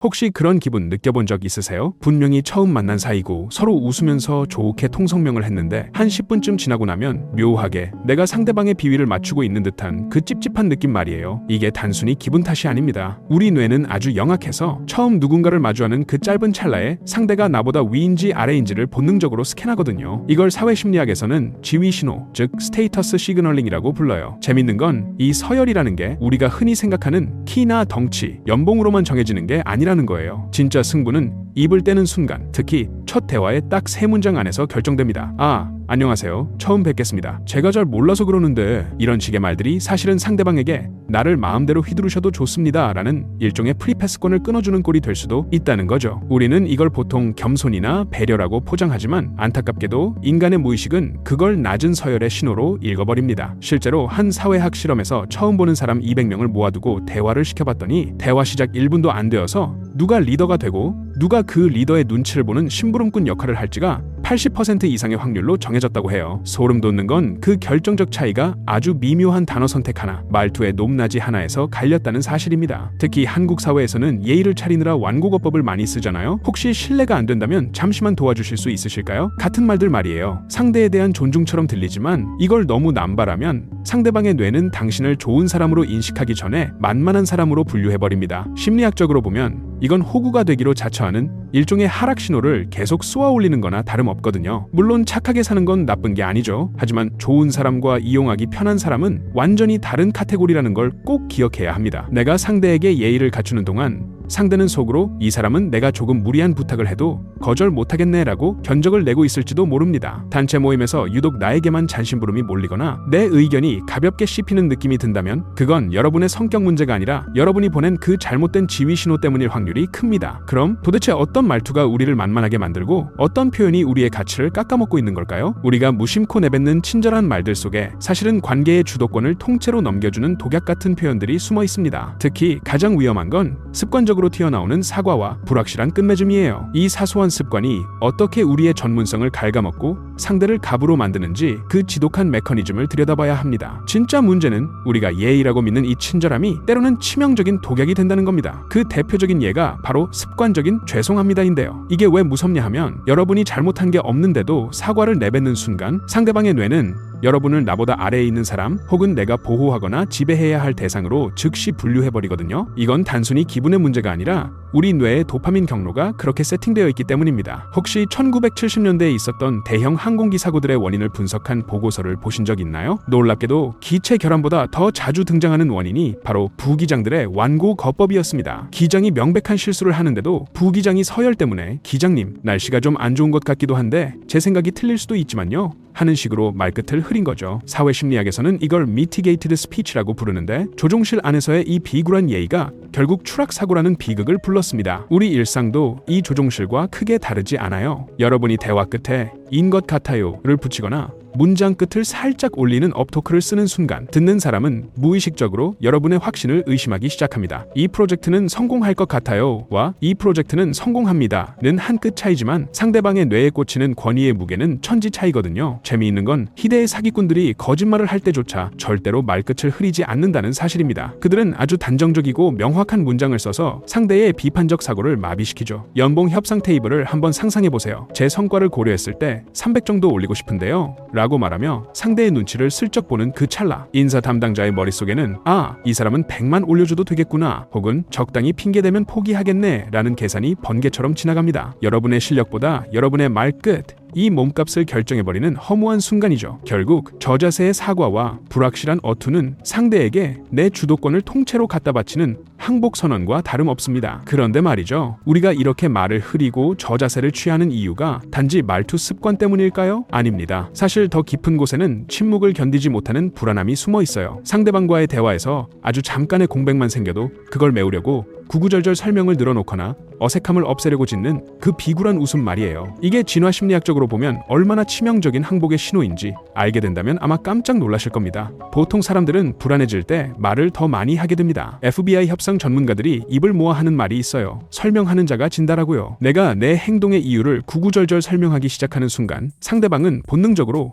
혹시 그런 기분 느껴본 적 있으세요? 분명히 처음 만난 사이고 서로 웃으면서 좋게 통성명을 했는데 한 10분쯤 지나고 나면 묘하게 내가 상대방의 비위를 맞추고 있는 듯한 그 찝찝한 느낌 말이에요. 이게 단순히 기분 탓이 아닙니다. 우리 뇌는 아주 영악해서 처음 누군가를 마주하는 그 짧은 찰나에 상대가 나보다 위인지 아래인지를 본능적으로 스캔하거든요. 이걸 사회심리학에서는 지위신호, 즉 스테이터스 시그널링이라고 불러요. 재밌는 건 이 서열이라는 게 우리가 흔히 생각하는 키나 덩치, 연봉으로만 정해지는 게 아니라는 거예요. 진짜 승부는 입을 떼는 순간, 특히 첫 대화의 딱 3문장 안에서 결정됩니다. 안녕하세요. 처음 뵙겠습니다. 제가 잘 몰라서 그러는데, 이런 식의 말들이 사실은 상대방에게 나를 마음대로 휘두르셔도 좋습니다 라는 일종의 프리패스권을 끊어주는 꼴이 될 수도 있다는 거죠. 우리는 이걸 보통 겸손이나 배려라고 포장하지만 안타깝게도 인간의 무의식은 그걸 낮은 서열의 신호로 읽어버립니다. 실제로 한 사회학 실험에서 처음 보는 사람 200명을 모아두고 대화를 시켜봤더니 대화 시작 1분도 안 되어서 누가 리더가 되고 누가 그 리더의 눈치를 보는 심부름꾼 역할을 할지가 80% 이상의 확률로 정해졌다고 해요. 소름 돋는 건 그 결정적 차이가 아주 미묘한 단어 선택 하나, 말투의 높낮이 하나에서 갈렸다는 사실입니다. 특히 한국 사회에서는 예의를 차리느라 완곡어법을 많이 쓰잖아요. 혹시 신뢰가 안 된다면 잠시만 도와주실 수 있으실까요? 같은 말들 말이에요. 상대에 대한 존중처럼 들리지만 이걸 너무 남발하면 상대방의 뇌는 당신을 좋은 사람으로 인식하기 전에 만만한 사람으로 분류해버립니다. 심리학적으로 보면 이건 호구가 되기로 자처하는 일종의 하락 신호를 계속 쏘아 올리는 거나 다름없거든요. 물론 착하게 사는 건 나쁜 게 아니죠. 하지만 좋은 사람과 이용하기 편한 사람은 완전히 다른 카테고리라는 걸 꼭 기억해야 합니다. 내가 상대에게 예의를 갖추는 동안 상대는 속으로 이 사람은 내가 조금 무리한 부탁을 해도 거절 못하겠네 라고 견적을 내고 있을지도 모릅니다. 단체 모임에서 유독 나에게만 잔심부름이 몰리거나 내 의견이 가볍게 씹히는 느낌이 든다면 그건 여러분의 성격 문제가 아니라 여러분이 보낸 그 잘못된 지위 신호 때문일 확률이 큽니다. 그럼 도대체 어떤 말투가 우리를 만만하게 만들고 어떤 표현이 우리의 가치를 깎아먹고 있는 걸까요? 우리가 무심코 내뱉는 친절한 말들 속에 사실은 관계의 주도권을 통째로 넘겨주는 독약 같은 표현들이 숨어 있습니다. 특히 가장 위험한 건 습관적으로 튀어나오는 사과와 불확실한 끝맺음이에요. 이 사소한 습관이 어떻게 우리의 전문성을 갉아먹고 상대를 갑으로 만드는지 그 지독한 메커니즘을 들여다봐야 합니다. 진짜 문제는 우리가 예의라고 믿는 이 친절함이 때로는 치명적인 독약이 된다는 겁니다. 그 대표적인 예가 바로 습관적인 죄송합니다인데요. 이게 왜 무섭냐 하면 여러분이 잘못한 게 없는데도 사과를 내뱉는 순간 상대방의 뇌는 여러분을 나보다 아래에 있는 사람 혹은 내가 보호하거나 지배해야 할 대상으로 즉시 분류해버리거든요. 이건 단순히 기분의 문제가 아니라 우리 뇌의 도파민 경로가 그렇게 세팅되어 있기 때문입니다. 혹시 1970년대에 있었던 대형 항공기 사고들의 원인을 분석한 보고서를 보신 적 있나요? 놀랍게도 기체 결함보다 더 자주 등장하는 원인이 바로 부기장들의 완고거법이었습니다. 기장이 명백한 실수를 하는데도 부기장이 서열 때문에 기장님, 날씨가 좀 안 좋은 것 같기도 한데 제 생각이 틀릴 수도 있지만요 하는 식으로 말끝을 흐린 거죠. 사회심리학에서는 이걸 mitigated speech라고 부르는데 조종실 안에서의 이 비굴한 예의가 결국 추락사고라는 비극을 불렀습니다. 우리 일상도 이 조종실과 크게 다르지 않아요. 여러분이 대화 끝에 인 것 같아요를 붙이거나 문장 끝을 살짝 올리는 업토크를 쓰는 순간 듣는 사람은 무의식적으로 여러분의 확신을 의심하기 시작합니다. 이 프로젝트는 성공할 것 같아요와 이 프로젝트는 성공합니다는 한 끗 차이지만 상대방의 뇌에 꽂히는 권위의 무게는 천지 차이거든요. 재미있는 건 희대의 사기꾼들이 거짓말을 할 때조차 절대로 말끝을 흐리지 않는다는 사실입니다. 그들은 아주 단정적이고 명확한 문장을 써서 상대의 비판적 사고를 마비시키죠. 연봉 협상 테이블을 한번 상상해보세요. 제 성과를 고려했을 때 300 정도 올리고 싶은데요 라고 말하며 상대의 눈치를 슬쩍 보는 그 찰나 인사 담당자의 머릿속에는 이 사람은 100만 올려줘도 되겠구나 혹은 적당히 핑계대면 포기하겠네 라는 계산이 번개처럼 지나갑니다. 여러분의 실력보다 여러분의 말끝 이 몸값을 결정해버리는 허무한 순간이죠. 결국 저자세의 사과와 불확실한 어투는 상대에게 내 주도권을 통째로 갖다 바치는 항복선언과 다름없습니다. 그런데 말이죠. 우리가 이렇게 말을 흐리고 저자세를 취하는 이유가 단지 말투 습관 때문일까요? 아닙니다. 사실 더 깊은 곳에는 침묵을 견디지 못하는 불안함이 숨어 있어요. 상대방과의 대화에서 아주 잠깐의 공백만 생겨도 그걸 메우려고 구구절절 설명을 늘어놓거나 어색함을 없애려고 짓는 그 비굴한 웃음 말이에요. 이게 진화 심리학적으로 보면 얼마나 치명적인 항복의 신호인지 알게 된다면 아마 깜짝 놀라실 겁니다. 보통 사람들은 불안해질 때 말을 더 많이 하게 됩니다. FBI 협상 전문가들이 입을 모아 하는 말이 있어요. 설명하는 자가 진다라고요. 내가 내 행동의 이유를 구구절절 설명하기 시작하는 순간 상대방은 본능적으로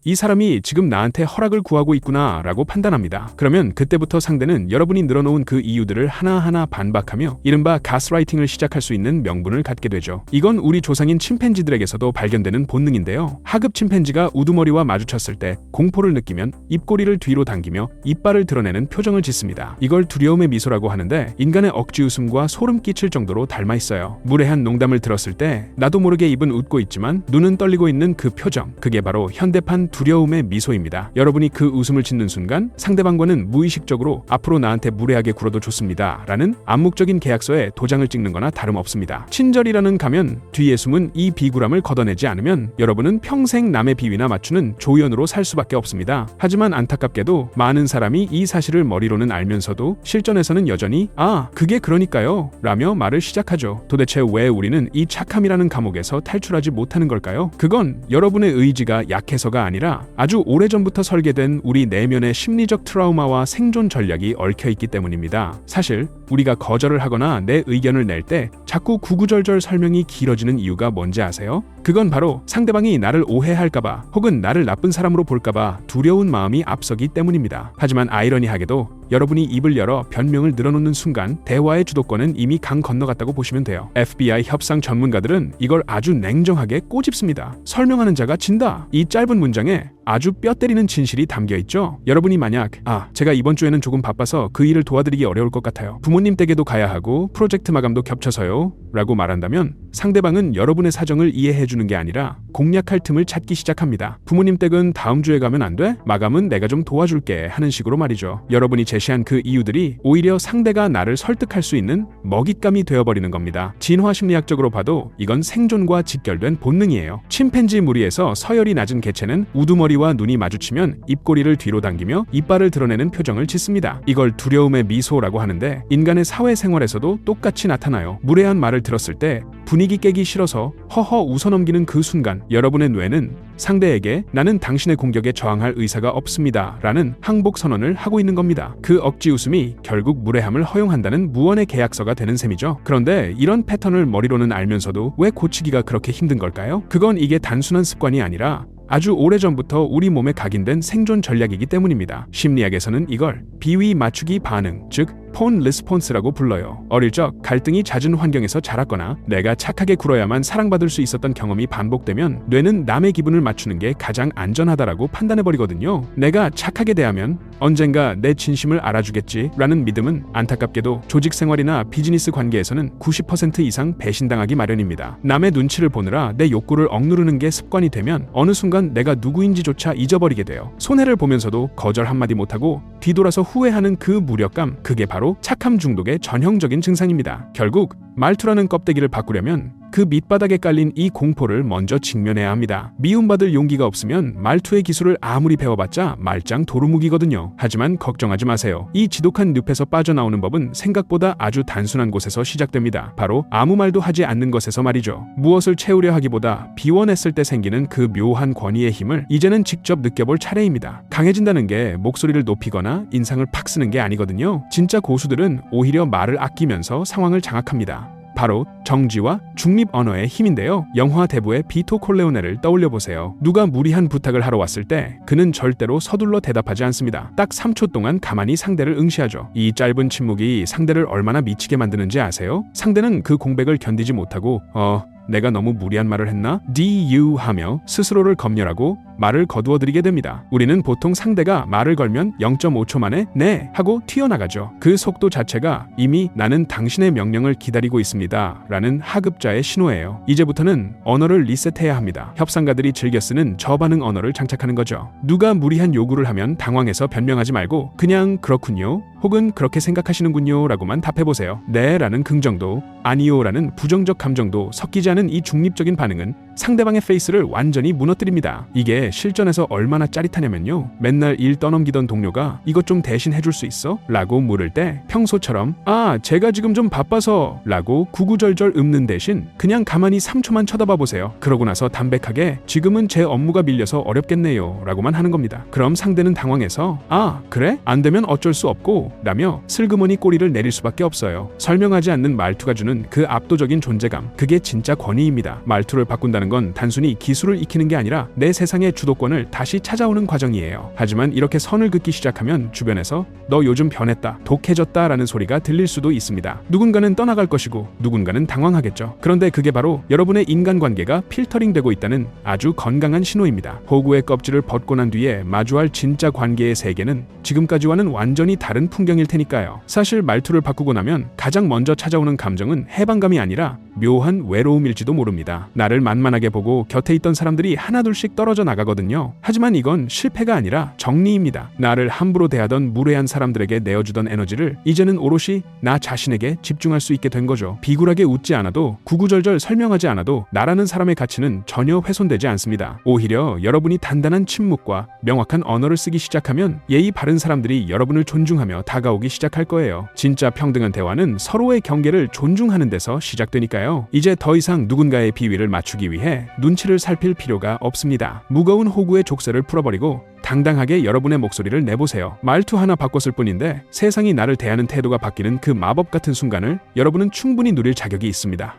이 사람이 지금 나한테 허락을 구하고 있구나 라고 판단합니다. 그러면 그때부터 상대는 여러분이 늘어놓은 그 이유들을 하나하나 반박하며 이른바 가스라이팅을 시작할 수 있는 명분을 갖게 되죠. 이건 우리 조상인 침팬지들에게서도 발견되는 본능인데요. 하급 침팬지가 우두머리와 마주쳤을 때 공포를 느끼면 입꼬리를 뒤로 당기며 이빨을 드러내는 표정을 짓습니다. 이걸 두려움의 미소라고 하는데 인간의 억지 웃음과 소름 끼칠 정도로 닮아 있어요. 무례한 농담을 들었을 때 나도 모르게 입은 웃고 있지만 눈은 떨리고 있는 그 표정, 그게 바로 현대판 두려움의 미소입니다. 여러분이 그 웃음을 짓는 순간 상대방과는 무의식적으로 앞으로 나한테 무례하게 굴어도 좋습니다 라는 암묵적인 계약서에 도장을 찍는 거나 다름없습니다. 친절이라는 가면 뒤에 숨은 이 비굴함을 걷어내지 않으면 여러분은 평생 남의 비위나 맞추는 조연으로 살 수밖에 없습니다. 하지만 안타깝게도 많은 사람이 이 사실을 머리로는 알면서도 실전에서는 여전히 아, 그게 그러니까요 라며 말을 시작하죠. 도대체 왜 우리는 이 착함이라는 감옥에서 탈출하지 못하는 걸까요? 그건 여러분의 의지가 약해서가 아니라 아주 오래전부터 설계된 우리 내면의 심리적 트라우마와 생존 전략이 얽혀있기 때문입니다. 사실 우리가 거절을 하거나 내 의견을 낼 때 자꾸 구구절절 설명이 길어지는 이유가 뭔지 아세요? 그건 바로 상대방이 나를 오해할까봐 혹은 나를 나쁜 사람으로 볼까봐 두려운 마음이 앞서기 때문입니다. 하지만 아이러니하게도 여러분이 입을 열어 변명을 늘어놓는 순간 대화의 주도권은 이미 강 건너갔다고 보시면 돼요. FBI 협상 전문가들은 이걸 아주 냉정하게 꼬집습니다. 설명하는 자가 진다. 이 짧은 문장에 아주 뼈 때리는 진실이 담겨 있죠. 여러분이 만약 제가 이번 주에는 조금 바빠서 그 일을 도와드리기 어려울 것 같아요. 부모님 댁에도 가야 하고 프로젝트 마감도 겹쳐서요 라고 말한다면 상대방은 여러분의 사정을 이해해주는 게 아니라 공략할 틈을 찾기 시작합니다. 부모님 댁은 다음 주에 가면 안 돼? 마감은 내가 좀 도와줄게 하는 식으로 말이죠. 여러분이 제시한 그 이유들이 오히려 상대가 나를 설득할 수 있는 먹잇감이 되어버리는 겁니다. 진화 심리학적으로 봐도 이건 생존과 직결된 본능이에요. 침팬지 무리에서 서열이 낮은 개체는 우두머리와 눈이 마주치면 입꼬리를 뒤로 당기며 이빨을 드러내는 표정을 짓습니다. 이걸 두려움의 미소라고 하는데 인간의 사회생활에서도 똑같이 나타나요. 무례한 말을 들었을 때 분위기 깨기 싫어서 허허 웃어넘기는 그 순간 여러분의 뇌는 상대에게 나는 당신의 공격에 저항할 의사가 없습니다 라는 항복 선언을 하고 있는 겁니다. 그 억지 웃음이 결국 무례함을 허용한다는 무언의 계약서가 되는 셈이죠. 그런데 이런 패턴을 머리로는 알면서도 왜 고치기가 그렇게 힘든 걸까요? 그건 이게 단순한 습관이 아니라 아주 오래전부터 우리 몸에 각인된 생존 전략이기 때문입니다. 심리학에서는 이걸 비위 맞추기 반응, 즉 폰 리스폰스라고 불러요. 어릴 적 갈등이 잦은 환경에서 자랐거나 내가 착하게 굴어야만 사랑받을 수 있었던 경험이 반복되면 뇌는 남의 기분을 맞추는 게 가장 안전하다라고 판단해버리거든요. 내가 착하게 대하면 언젠가 내 진심을 알아주겠지 라는 믿음은 안타깝게도 조직 생활이나 비즈니스 관계에서는 90% 이상 배신당하기 마련입니다. 남의 눈치를 보느라 내 욕구를 억누르는 게 습관이 되면 어느 순간 내가 누구인지조차 잊어버리게 돼요. 손해를 보면서도 거절 한마디 못하고 뒤돌아서 후회하는 그 무력감, 그게 바로 착함 중독의 전형적인 증상입니다. 결국 말투라는 껍데기를 바꾸려면 그 밑바닥에 깔린 이 공포를 먼저 직면해야 합니다. 미움받을 용기가 없으면 말투의 기술을 아무리 배워봤자 말짱 도루묵이거든요. 하지만 걱정하지 마세요. 이 지독한 늪에서 빠져나오는 법은 생각보다 아주 단순한 곳에서 시작됩니다. 바로 아무 말도 하지 않는 것에서 말이죠. 무엇을 채우려 하기보다 비워냈을 때 생기는 그 묘한 권위의 힘을 이제는 직접 느껴볼 차례입니다. 강해진다는 게 목소리를 높이거나 인상을 팍 쓰는 게 아니거든요. 진짜 고수들은 오히려 말을 아끼면서 상황을 장악합니다. 바로 정지와 중립 언어의 힘인데요. 영화 대부의 비토 콜레오네를 떠올려 보세요. 누가 무리한 부탁을 하러 왔을 때 그는 절대로 서둘러 대답하지 않습니다. 딱 3초 동안 가만히 상대를 응시하죠. 이 짧은 침묵이 상대를 얼마나 미치게 만드는지 아세요? 상대는 그 공백을 견디지 못하고 내가 너무 무리한 말을 했나? DU 하며 스스로를 검열하고 말을 거두어들이게 됩니다. 우리는 보통 상대가 말을 걸면 0.5초 만에 네 하고 튀어나가죠. 그 속도 자체가 이미 나는 당신의 명령을 기다리고 있습니다 라는 하급자의 신호예요. 이제부터는 언어를 리셋해야 합니다. 협상가들이 즐겨 쓰는 저반응 언어를 장착하는 거죠. 누가 무리한 요구를 하면 당황해서 변명하지 말고 그냥 그렇군요 혹은 그렇게 생각하시는군요 라고만 답해보세요. 네 라는 긍정도 아니요 라는 부정적 감정도 섞이지 않은 이 중립적인 반응은 상대방의 페이스를 완전히 무너뜨립니다. 이게 실전에서 얼마나 짜릿하냐면요. 맨날 일 떠넘기던 동료가 이것 좀 대신 해줄 수 있어? 라고 물을 때 평소처럼 제가 지금 좀 바빠서 라고 구구절절 읊는 대신 그냥 가만히 3초만 쳐다봐 보세요. 그러고 나서 담백하게 지금은 제 업무가 밀려서 어렵겠네요 라고만 하는 겁니다. 그럼 상대는 당황해서 그래? 안 되면 어쩔 수 없고 라며 슬그머니 꼬리를 내릴 수밖에 없어요. 설명하지 않는 말투가 주는 그 압도적인 존재감, 그게 진짜 권위입니다. 말투를 바꾼다는 성장한다는 건 단순히 기술을 익히는 게 아니라 내 세상의 주도권을 다시 찾아오는 과정이에요. 하지만 이렇게 선을 긋기 시작하면 주변에서 너 요즘 변했다, 독해졌다 라는 소리가 들릴 수도 있습니다. 누군가는 떠나갈 것이고 누군가는 당황하겠죠. 그런데 그게 바로 여러분의 인간관계가 필터링되고 있다는 아주 건강한 신호입니다. 호구의 껍질을 벗고 난 뒤에 마주할 진짜 관계의 세계는 지금까지와는 완전히 다른 풍경일 테니까요. 사실 말투를 바꾸고 나면 가장 먼저 찾아오는 감정은 해방감이 아니라 묘한 외로움일지도 모릅니다. 나를 만만하게 보고 곁에 있던 사람들이 하나둘씩 떨어져 나가거든요. 하지만 이건 실패가 아니라 정리입니다. 나를 함부로 대하던 무례한 사람들에게 내어주던 에너지를 이제는 오롯이 나 자신에게 집중할 수 있게 된 거죠. 비굴하게 웃지 않아도 구구절절 설명하지 않아도 나라는 사람의 가치는 전혀 훼손되지 않습니다. 오히려 여러분이 단단한 침묵과 명확한 언어를 쓰기 시작하면 예의 바른 사람들이 여러분을 존중하며 다가오기 시작할 거예요. 진짜 평등한 대화는 서로의 경계를 존중하는 데서 시작되니까요. 이제 더 이상 누군가의 비위를 맞추기 위해 눈치를 살필 필요가 없습니다. 무거운 호구의 족쇄를 풀어버리고 당당하게 여러분의 목소리를 내보세요. 말투 하나 바꿨을 뿐인데 세상이 나를 대하는 태도가 바뀌는 그 마법 같은 순간을 여러분은 충분히 누릴 자격이 있습니다.